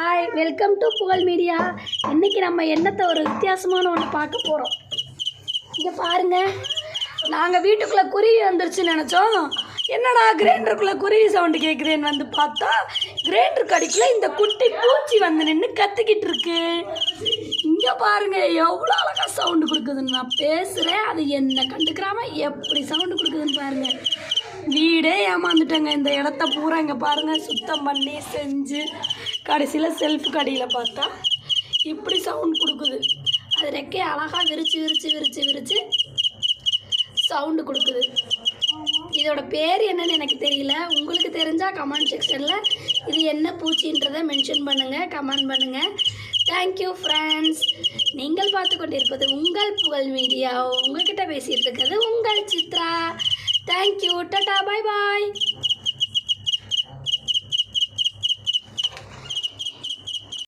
Hi, welcome to புகழ் media. இன்றைக்கி நம்ம என்னத்தை ஒரு வித்தியாசமான ஒன்று பார்க்க போகிறோம். இங்கே பாருங்கள், நாங்கள் வீட்டுக்குள்ளே குருவி வந்துருச்சுன்னு நினச்சோம். என்னடா கிரைண்டருக்குள்ளே குருவி சவுண்டு கேட்குறேன்னு வந்து பார்த்தா கிரைண்டர் கடிக்குள்ள இந்த குட்டி பூச்சி வந்து நின்று கற்றுக்கிட்டு இருக்கு. இங்கே பாருங்கள் எவ்வளோ அழகாக சவுண்டு கொடுக்குதுன்னு. நான் பேசுகிறேன், அது என்ன கண்டுக்கிறாம எப்படி சவுண்டு கொடுக்குதுன்னு பாருங்கள். வீடே ஏமாந்துட்டேங்க. இந்த இடத்த பூரா இங்கே பாருங்கள் சுத்தம் பண்ணி செஞ்சு கடைசியில் செல்ஃப் கடையில் பார்த்தா இப்படி சவுண்ட் கொடுக்குது. அது ரெக்கையை அழகாக விரித்து விரித்து விரித்து விரித்து சவுண்டு கொடுக்குது. இதோட பேர் என்னன்னு எனக்கு தெரியல. உங்களுக்கு தெரிஞ்சால் கமெண்ட் செக்ஷனில் இது என்ன பூச்சின்றதை மென்ஷன் பண்ணுங்கள், கமெண்ட் பண்ணுங்கள். Thank you friends. நீங்கள் பார்த்து கொண்டிருப்பது உங்கள் புகழ் மீடியா. உங்கள்கிட்ட பேசிகிட்டு இருக்கிறது உங்கள் சித்ரா. தேங்க்யூ. டாடா, பாய் பாய்.